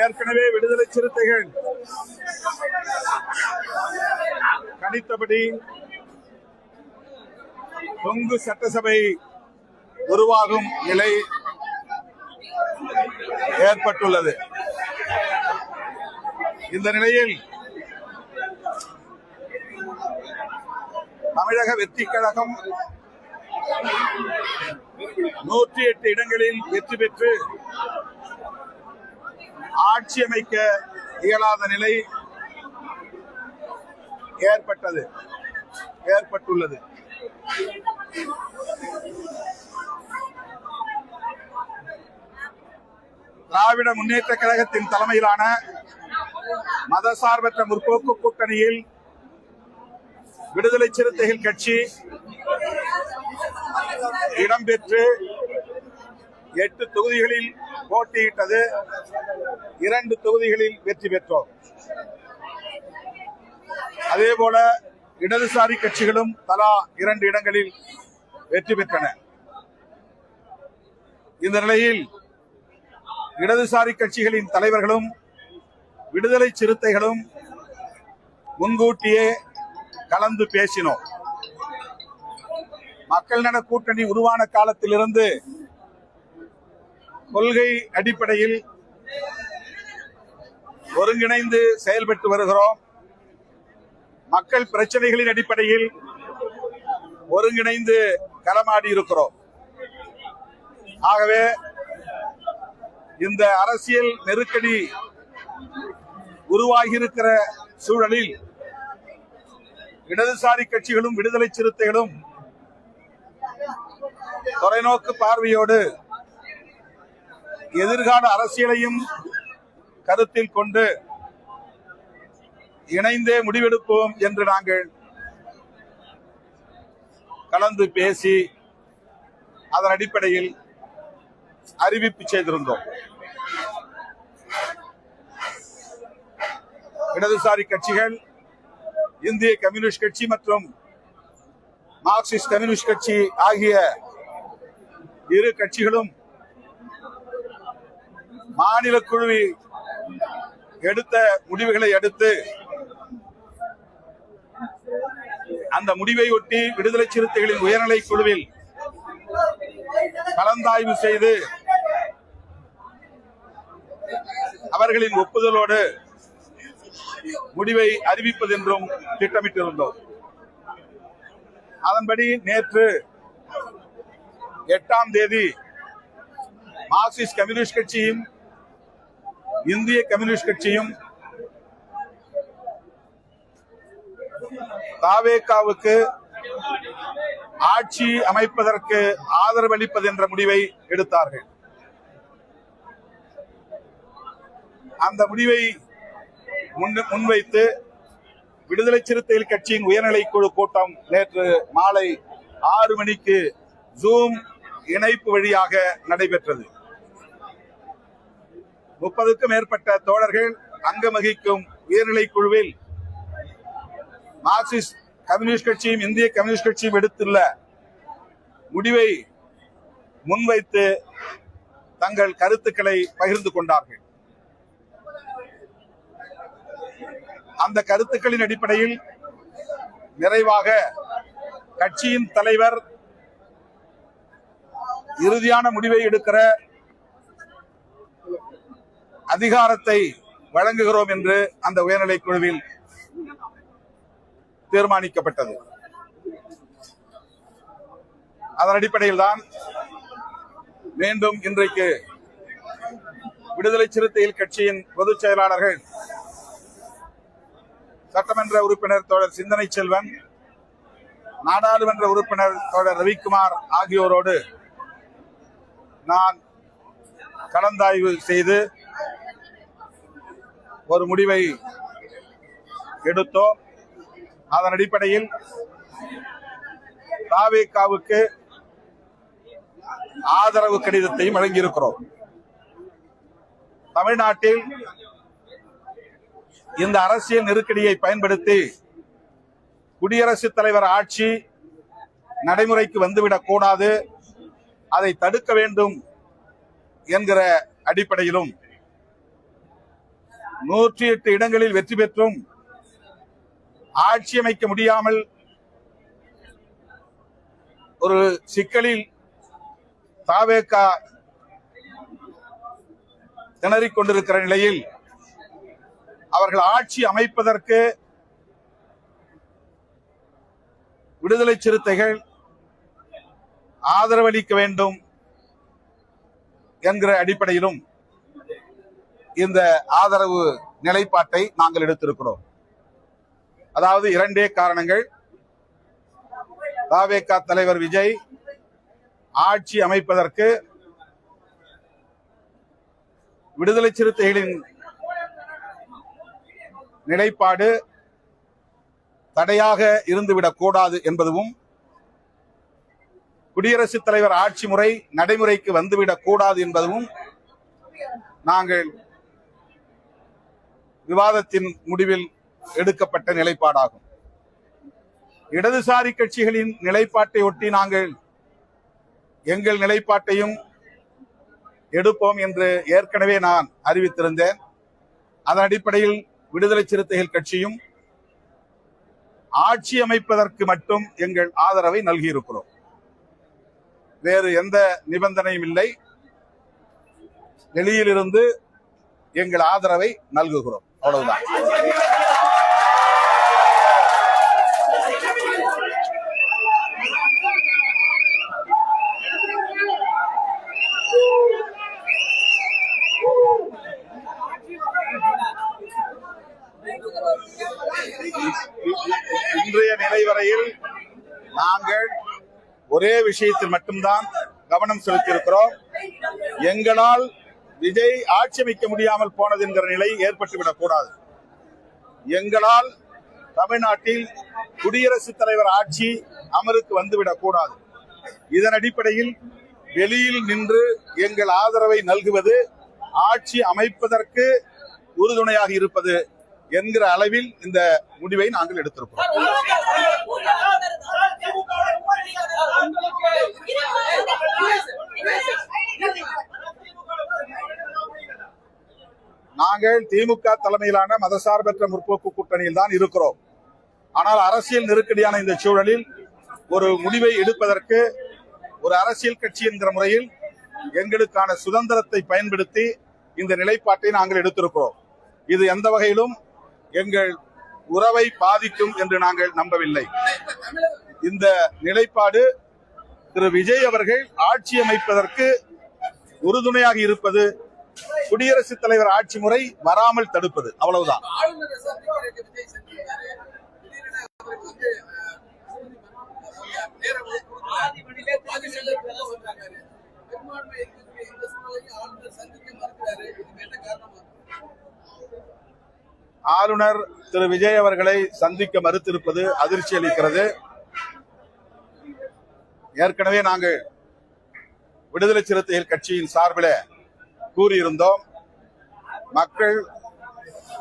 ஏற்கனவே விடுதலை சிறுத்தைகள் கணித்தபடி கொங்கு சட்டசபை உருவாகும் நிலை ஏற்பட்டுள்ளது. இந்த நிலையில் தமிழக வெற்றிக் கழகம் 108 இடங்களில் வெற்றி பெற்று ஆட்சி அமைக்க இயலாத நிலை ஏற்பட்டுள்ளது. திராவிட முன்னேற்ற கழகத்தின் தலைமையிலான மதசார்பற்ற முற்போக்கு கூட்டணியில் விடுதலை சிறுத்தைகள் கட்சி இடம்பெற்று 8 தொகுதிகளில் போட்டியிட்டது. 2 தொகுதிகளில் வெற்றி பெற்றோம். அதேபோல இடதுசாரி கட்சிகளும் தலா 2 இடங்களில் வெற்றி பெற்றன. இந்த நிலையில் இடதுசாரி கட்சிகளின் தலைவர்களும் விடுதலை சிறுத்தைகளும் முன்கூட்டியே கலந்து பேசினோம். மக்கள் நல கூட்டணி உருவான காலத்திலிருந்து கொள்கை அடிப்படையில் ஒருங்கிணைந்து செயல்பட்டு வருகிறோம். மக்கள் பிரச்சனைகளின் அடிப்படையில் ஒருங்கிணைந்து களமாடி இருக்கிறோம். ஆகவே இந்த அரசியல் நெருக்கடி உருவாகி இருக்கிற சூழலில் இடதுசாரி கட்சிகளும் விடுதலை சிறுத்தைகளும் தொலைநோக்கு பார்வையோடு எதிர்கால அரசியலையும் கருத்தில் கொண்டு இணைந்தே முடிவெடுப்போம் என்று நாங்கள் கலந்து பேசி அதன் அடிப்படையில் அறிவிப்பு செய்திருந்தோம். இடதுசாரி கட்சிகள் இந்திய கம்யூனிஸ்ட் கட்சி மற்றும் மார்க்சிஸ்ட் கம்யூனிஸ்ட் கட்சி ஆகிய இரு கட்சிகளும் மாநில குழு எடுத்த முடிவுகளை அடுத்து அந்த முடிவை ஒட்டி விடுதலை சிறுத்தைகளின் உயர்நிலை குழுவில் கலந்தாய்வு செய்து அவர்களின் ஒப்புதலோடு முடிவை அறிவிப்பது என்றும் திட்டமிட்டிருந்தோம். அதன்படி நேற்று 8ஆம் தேதி மார்க்சிஸ்ட் கம்யூனிஸ்ட் கட்சியும் இந்திய கம்யூனிஸ்ட் கட்சியும் தாவேகாவுக்கு ஆட்சி அமைப்பதற்கு ஆதரவு அளிப்பது என்ற முடிவை எடுத்தார்கள். அந்த முடிவை முன்வைத்து விடுதலை சிறுத்தைகள் கட்சியின் உயர்நிலை குழு கூட்டம் நேற்று மாலை 6 மணிக்கு ஜூம் இணைப்பு வழியாக நடைபெற்றது. 30க்கும் மேற்பட்ட தோழர்கள் அங்கம் வகிக்கும் உயர்நிலை குழுவில் மார்க்சிஸ்ட் கம்யூனிஸ்ட் கட்சியும் இந்திய கம்யூனிஸ்ட் கட்சியும் எடுத்துள்ள முடிவை முன்வைத்து தங்கள் கருத்துக்களை பகிர்ந்து கொண்டார்கள். அந்த கருத்துக்களின் அடிப்படையில் நிறைவாக கட்சியின் தலைவர் இறுதியான முடிவை எடுக்கிற அதிகாரத்தை வழங்குகிறோம் என்று அந்த உயர்நிலை குழுவில் தீர்மானிக்கப்பட்டது. அதன் அடிப்படையில் தான் மீண்டும் இன்றைக்கு விடுதலை சிறுத்தைகள் கட்சியின் பொதுச் செயலாளர்கள் சட்டமன்ற உறுப்பினர் தோழர் சிந்தனை செல்வன், நாடாளுமன்ற உறுப்பினர் தோழர் ரவிக்குமார் ஆகியோரோடு நான் கலந்தாய்வு செய்து ஒரு முடிவை எடுத்தோம். அதன் அடிப்படையில் தாவேகாவுக்கு ஆதரவு கடிதத்தையும் வழங்கியிருக்கிறோம். தமிழ்நாட்டில் இந்த அரசியல் நெருக்கடியை பயன்படுத்தி குடியரசுத் தலைவர் ஆட்சி நடைமுறைக்கு வந்துவிடக் கூடாது, அதை தடுக்க வேண்டும் என்கிற அடிப்படையிலும் 108 இடங்களில் வெற்றி பெற்றும் ஆட்சி அமைக்க முடியாமல் ஒரு சிக்கலில் தவேக திணறிக் கொண்டிருக்கிற நிலையில் அவர்கள் ஆட்சி அமைப்பதற்கு விடுதலை சிறுத்தைகள் ஆதரவளிக்க வேண்டும் என்கிற அடிப்படையிலும் இந்த ஆதரவு நிலைப்பாட்டை நாங்கள் எடுத்திருக்கிறோம். அதாவது இரண்டே காரணங்கள். தவேக தலைவர் விஜய் ஆட்சி அமைப்பதற்கு விடுதலை சிறுத்தைகளின் நிலைப்பாடு தடையாக இருந்துவிடக் கூடாது என்பதும், குடியரசுத் தலைவர் ஆட்சி முறை நடைமுறைக்கு வந்துவிடக் கூடாது என்பதும் நாங்கள் விவாதத்தின் முடிவில் எடுக்கப்பட்ட நிலைப்பாடாகும். இடதுசாரி கட்சிகளின் நிலைப்பாட்டை ஒட்டி நாங்கள் எங்கள் நிலைப்பாட்டையும் எடுப்போம் என்று ஏற்கனவே நான் அறிவித்திருந்தேன். அதன் அடிப்படையில் விடுதலை சிறுத்தைகள் கட்சியும் ஆட்சி அமைப்பதற்கு மட்டும் எங்கள் ஆதரவை நல்கியிருக்கிறோம். வேறு எந்த நிபந்தனையும் இல்லை. வெளியிலிருந்து எங்கள் ஆதரவை நல்குகிறோம், அவ்வளவுதான். இன்றைய நிலை வரையில் நாங்கள் ஒரே விஷயத்தில் மட்டும்தான் கவனம் செலுத்தியிருக்கிறோம். எங்களால் விஜய் ஆட்சி அமைக்க முடியாமல் போனது என்கிற நிலை ஏற்பட்டுவிடக் கூடாது. எங்களால் தமிழ்நாட்டில் குடியரசுத் தலைவர் ஆட்சி அமலுக்கு வந்துவிடக் கூடாது. இதன் அடிப்படையில் வெளியில் நின்று எங்கள் ஆதரவை நல்குவது ஆட்சி அமைப்பதற்கு உறுதுணையாக இருப்பது என்கிற அளவில் இந்த முடிவை நாங்கள் எடுத்திருக்கிறோம். நாங்கள் திமுக தலைமையிலான மதசார்பற்ற முற்போக்கு கூட்டணியில் தான் இருக்கிறோம். ஆனால் அரசியல் நெருக்கடியான இந்த சூழலில் ஒரு முடிவை எடுப்பதற்கு ஒரு அரசியல் கட்சி என்கிற முறையில் எங்களுக்கான சுதந்திரத்தை பயன்படுத்தி இந்த நிலைப்பாட்டை நாங்கள் எடுத்திருக்கிறோம். இது எந்த வகையிலும் எங்கள் உறவை பாதிக்கும் என்று நாங்கள் நம்பவில்லை. இந்த நிலைப்பாடு திரு விஜய் அவர்கள் ஆட்சி அமைப்பதற்கு உறுதுணையாக இருப்பது, குடியரசுத் தலைவர் ஆட்சி முறை வராமல் தடுப்பது, அவ்வளவுதான். ஆளுநர் திரு விஜய் அவர்களை சந்திக்க மறுத்திருப்பது அதிர்ச்சி அளிக்கிறது. ஏற்கனவே நாங்கள் விடுதலை சிறுத்தைகள் கட்சியின் சார்பில் கூறியிருந்தோம். மக்கள்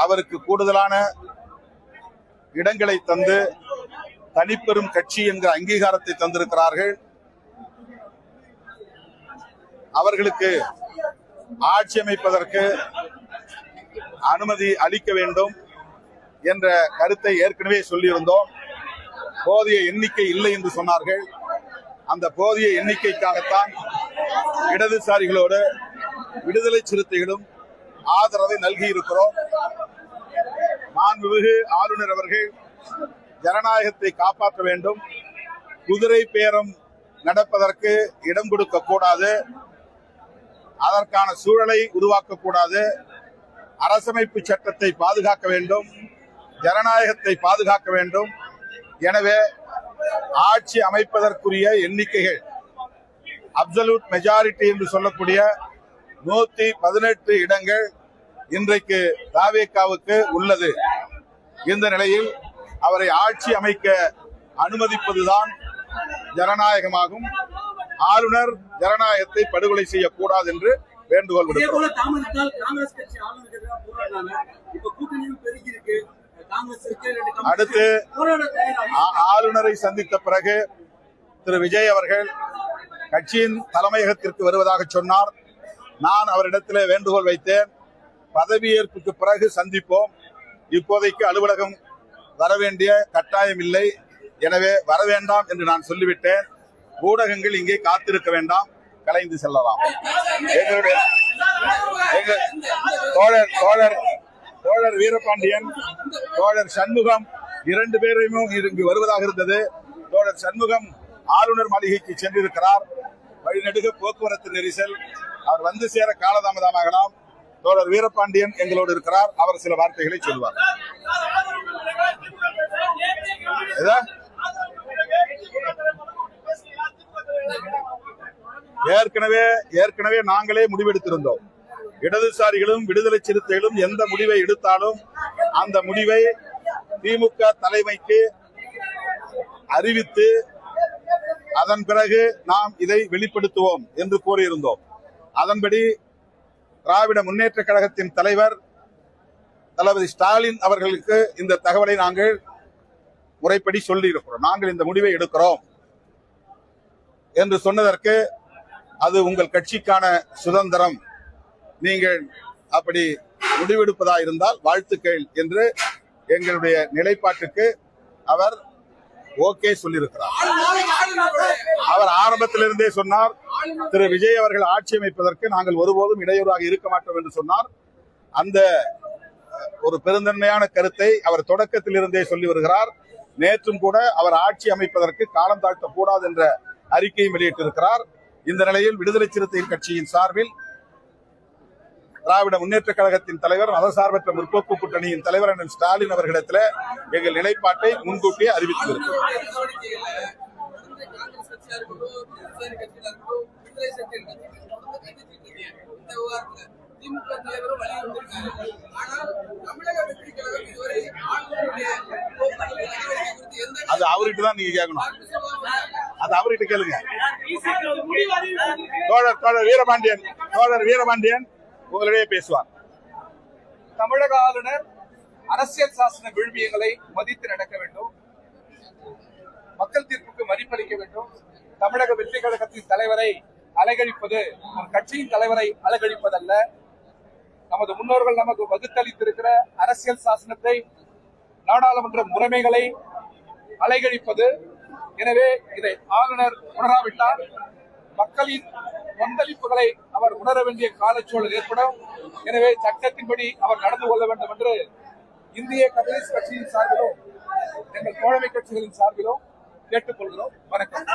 அவருக்கு கூடுதலான இடங்களை தந்து தனிப்பெரும் கட்சி என்கிற அங்கீகாரத்தை தந்திருக்கிறார்கள். அவர்களுக்கு ஆட்சி அமைப்பதற்கு அனுமதி அளிக்க வேண்டும் என்ற கருத்தை ஏற்கனவே சொல்லியிருந்தோம். போதிய எண்ணிக்கை இல்லை என்று சொன்னார்கள். அந்த போதிய எண்ணிக்கைக்காகத்தான் இடதுசாரிகளோடு விடுதலை சிறுத்தைகளும் ஆதரவை நல்கி இருக்கிறோம். மாண்புமிகு ஆளுநர் அவர்கள் ஜனநாயகத்தை காப்பாற்ற வேண்டும், குதிரை பேரம் நடப்பதற்கு இடம் கொடுக்க கூடாது, அதற்கான சூழலை உருவாக்க கூடாது, அரசமைப்பு சட்டத்தை பாதுகாக்க வேண்டும், ஜனநாயகத்தை பாதுகாக்க வேண்டும். எனவே ஆட்சி அமைப்பதற்குரிய எண்ணிக்கைகள் அப்சல்யூட் மெஜாரிட்டி என்று சொல்லக்கூடிய 118 இடங்கள் இன்றைக்கு தவேகாவுக்கு உள்ளது. இந்த நிலையில் அவரை ஆட்சி அமைக்க அனுமதிப்பதுதான் ஜனநாயகமாகும். ஆளுநர் ஜனநாயகத்தை படுகொலை செய்யக்கூடாது என்று வேண்டுகோள் விடுக்கிறோம். அடுத்து ஆளுநரை சந்தித்த பிறகு திரு விஜய் அவர்கள் கட்சியின் தலைமையகத்திற்கு வருவதாக சொன்னார். நான் அவரிடத்திலே வேண்டுகோள் வைத்தேன். பதவியேற்புக்கு பிறகு சந்திப்போம். இப்போதைக்கு அலுவலகம் வர வேண்டிய கட்டாயம் இல்லை. எனவே வர வேண்டாம் என்று நான் சொல்லிவிட்டேன். ஊடகங்கள் இங்கே காத்திருக்க வேண்டாம், கலைந்து செல்லலாம். தோழர் வீரபாண்டியன், தோழர் சண்முகம் 2 பேரையும் இங்கு வருவதாக இருந்தது. தோழர் சண்முகம் ஆளுநர் மாளிகைக்கு சென்றிருக்கிறார். வழிநெடுக போக்குவரத்து நெரிசல், அவர் வந்து சேர காலதாமதமாகலாம். தோழர் வீரபாண்டியன் எங்களோடு இருக்கிறார். அவர் சில வார்த்தைகளை சொல்வார். ஏற்கனவே நாங்களே முடிவெடுத்திருந்தோம். இடதுசாரிகளும் விடுதலை சிறுத்தைகளும் எந்த முடிவை எடுத்தாலும் அந்த முடிவை திமுக தலைமைக்கு அறிவித்து அதன் பிறகு நாம் இதை வெளிப்படுத்துவோம் என்று கூறியிருந்தோம். அதன்படி திராவிட முன்னேற்ற கழகத்தின் தலைவர் தளபதி ஸ்டாலின் அவர்களுக்கு இந்த தகவலை நாங்கள் முறைப்படி சொல்லி இருக்கிறோம். நாங்கள் இந்த முடிவை எடுக்கிறோம் என்று சொன்னதற்கு, அது உங்கள் கட்சிக்கான சுதந்திரம், நீங்கள் அப்படி முடிவெடுப்பதா இருந்தால் வாழ்த்துக்கள் என்று எங்களுடைய நிலைப்பாட்டுக்கு அவர் ஓகே சொல்லியிருக்கிறார். அவர் ஆரம்பத்திலிருந்தே சொன்னார், திரு விஜய் அவர்கள் ஆட்சி அமைப்பதற்கு நாங்கள் ஒருபோதும் இடையூறாக இருக்க மாட்டோம் என்று சொன்னார். அந்த ஒரு பெருந்தன்மையான கருத்தை அவர் தொடக்கத்திலிருந்தே சொல்லி வருகிறார். நேற்றும் கூட அவர் ஆட்சி அமைப்பதற்கு காலம் தாழ்த்தக்கூடாது என்ற அறிக்கையும் வெளியிட்டிருக்கிறார். இந்த நிலையில் விடுதலை சிறுத்தைகள் கட்சியின் சார்பில் திராவிட முன்னேற்ற கழகத்தின் தலைவர், மதசார்பற்ற முற்போக்கு கூட்டணியின் தலைவர் அண்ணன் ஸ்டாலின் அவர்களிடத்தில் எங்கள் நிலைப்பாட்டை முன்கூட்டியே அறிவித்திருக்கிறோம். அது அவர்கிட்ட தான் நீங்க கேட்கணும். அது அவர்கிட்ட கேளுங்க. தோழர் வீரபாண்டியன் உங்களிடையே பேசுவார். தமிழக ஆளுநர் அரசியல் சாசன விழுமியங்களை மதித்து நடக்க வேண்டும், மக்கள் தீர்ப்புக்கு மதிப்பளிக்க வேண்டும். தமிழக வெற்றி கழகத்தின் தலைவரை அலங்கரிப்பது ஒரு கட்சியின் தலைவரை அலங்கரிப்பதல்ல. நமது முன்னோர்கள் நமக்கு வகுத்தளித்திருக்கிற அரசியல் சாசனத்தை, நாடாளுமன்ற முறைமைகளை அலைகழிப்பது. எனவே இதை ஆளுநர் உணராவிட்டால் மக்களின் கொந்தளிப்புகளை அவர் உணர வேண்டிய காலச்சூழல் ஏற்படும். எனவே சட்டத்தின்படி அவர் நடந்து கொள்ள வேண்டும் என்று இந்திய கம்யூனிஸ்ட் கட்சியின் சார்பிலும் எங்கள் தோழமை கட்சிகளின் சார்பிலும் கேட்டுக்கொள்கிறோம். வணக்கம்.